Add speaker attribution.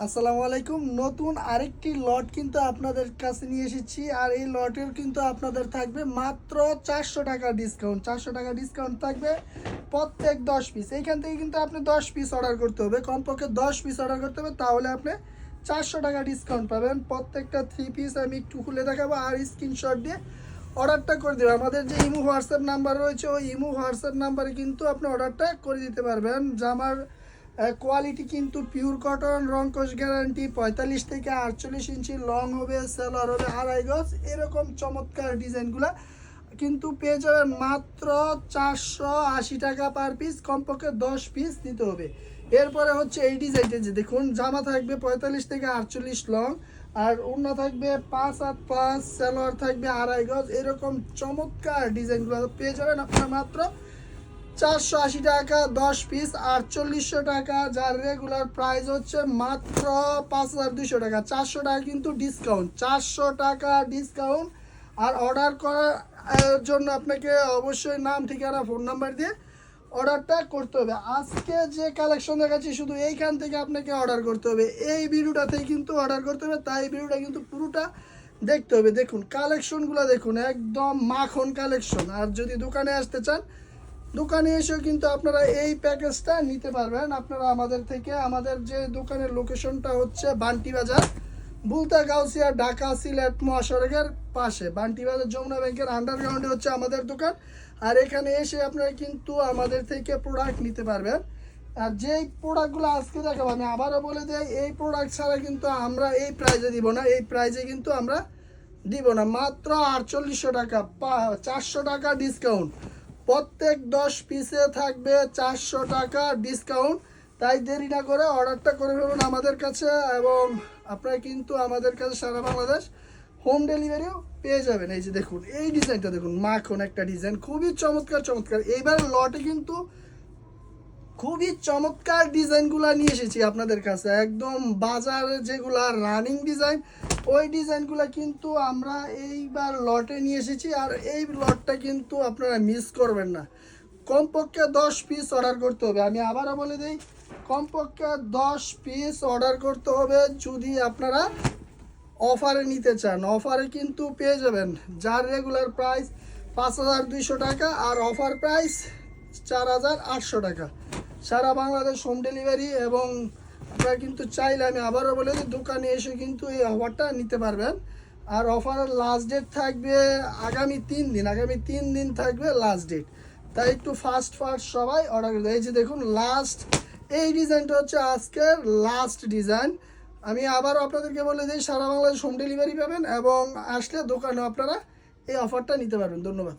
Speaker 1: আসসালামু আলাইকুম। নতুন আরেকটি লট কিন্তু আপনাদের কাছে নিয়ে এসেছি, আর এই লটের কিন্তু আপনাদের থাকবে মাত্র 400 টাকা ডিসকাউন্ট। 400 টাকা ডিসকাউন্ট থাকবে প্রত্যেক 10 পিস। এইখান থেকে কিন্তু আপনি 10 পিস অর্ডার করতে হবে, কমপক্ষে 10 পিস অর্ডার করতে হবে, তাহলে আপনি 400 টাকা ডিসকাউন্ট পাবেন। প্রত্যেকটা 3 পিস আমি একটু খুলে দেখাবো আর স্ক্রিনশট দিয়ে অর্ডারটা করে দেবেন। আমাদের যে ইমো হোয়াটসঅ্যাপ নাম্বার রয়েছে, ওই ইমো হোয়াটসঅ্যাপ নাম্বারে কিন্তু আপনি অর্ডারটা করে দিতে পারবেন। জামার কোয়ালিটি কিন্তু পিওর কটন, রংকশ গ্যারান্টি, 45 থেকে 48 ইঞ্চি লং হবে, সেলার হবে 2.5 গজ। এরকম চমৎকার ডিজাইনগুলো কিন্তু পেয়ে যাবেন মাত্র 480 টাকা পার পিস, কমপক্ষে 10 পিস নিতে হবে। এরপরে হচ্ছে এই ডিজাইনটা, যে দেখুন জামা থাকবে 45 থেকে 48 লং, আর ওড়না থাকবে 5/5, সেলোয়ার থাকবে 2.5 গজ। এরকম চমৎকার ডিজাইনগুলো পেয়ে যাবেন আপনারা মাত্র 480 টাকা 10 পিস, 4800 টাকা, যার রেগুলার প্রাইস হচ্ছে মাত্র 5200 টাকা। 400 টাকা কিন্তু ডিসকাউন্ট, 400 টাকা ডিসকাউন্ট। আর অর্ডার করার জন্য আপনাকে অবশ্যই নাম, ঠিকানা, ফোন নাম্বার দিয়ে অর্ডারটা করতে হবে। আজকে যে কালেকশন দেখাচ্ছি শুধু এইখান থেকে আপনাকে অর্ডার করতে হবে, এই ভিডিওটাতেই কিন্তু অর্ডার করতে হবে, তাই ভিডিওটা কিন্তু পুরোটা দেখতে হবে। দেখুন কালেকশনগুলো দেখুন, একদম মাখন কালেকশন। আর যদি দোকানে আসতে চান, দোকানে এসেও কিন্তু আপনারা এই প্যাকেজটা নিতে পারবেন। আপনারা আমাদের থেকে, আমাদের যে দোকানের লোকেশনটা হচ্ছে বান্টি বাজার, বুলতা গাউসিয়া, ঢাকা সিলেট মহাসড়কের পাশে। বান্টি বাজার যমুনা ব্যাংকের আন্ডারগ্রাউন্ডে হচ্ছে আমাদের দোকান। আর এখানে এসে আপনারা কিন্তু আমাদের থেকে প্রোডাক্ট নিতে পারবেন। আর যেই প্রোডাক্টগুলো আজকে দেখাবো, আমি আবারও বলে দিই, এই প্রোডাক্ট ছাড়া কিন্তু আমরা এই প্রাইজে দিব না, এই প্রাইজে কিন্তু আমরা দিব না। মাত্র 4800 টাকা, 400 টাকা ডিসকাউন্ট। প্রত্যেক 10 পিসে থাকবে 400 টাকা ডিসকাউন্ট। তাই দেরি না করে অর্ডারটা করে ফেলুন আমাদের কাছে, এবং আপনারা কিন্তু আমাদের কাছে সারা বাংলাদেশ হোম ডেলিভারিও পেয়ে যাবেন। এই যে দেখুন এই ডিজাইনটা দেখুন, মাখন একটা ডিজাইন, খুবই চমৎকার চমৎকার। এইবার লটে কিন্তু খুবই চমৎকার ডিজাইনগুলো নিয়ে এসেছি আপনাদের কাছে, একদম বাজারে যেগুলা রানিং ডিজাইন, ওই ডিজাইনগুলো কিন্তু আমরা এইবার লটে নিয়ে এসেছি। আর এই লটটা কিন্তু আপনারা মিস করবেন না। কমপক্ষে 10 পিস অর্ডার করতে হবে। আমি আবারও বলে দিই, কমপক্ষে 10 পিস অর্ডার করতে হবে যদি আপনারা অফারে নিতে চান। অফারে কিন্তু পেয়ে যাবেন, যার রেগুলার প্রাইস 5200 টাকা, আর অফার প্রাইস 4800 টাকা। সারা বাংলাদেশ হোম ডেলিভারি। এবং আপনারা কিন্তু চাইলে, আমি আবারও বলে দিই, দোকানে এসে কিন্তু এই অফারটা নিতে পারবেন। আর অফারের লাস্ট ডেট থাকবে আগামী 3 দিন, আগামী 3 দিন থাকবে লাস্ট ডেট। তাই একটু ফাস্ট সবাই অর্ডার করে দেয়। এই যে দেখুন লাস্ট, এই ডিজাইনটা হচ্ছে আজকের লাস্ট ডিজাইন। আমি আবারও আপনাদেরকে বলে দিই, সারা বাংলাদেশ হোম ডেলিভারি পাবেন, এবং আসলে দোকানে আপনারা এই অফারটা নিতে পারবেন। ধন্যবাদ।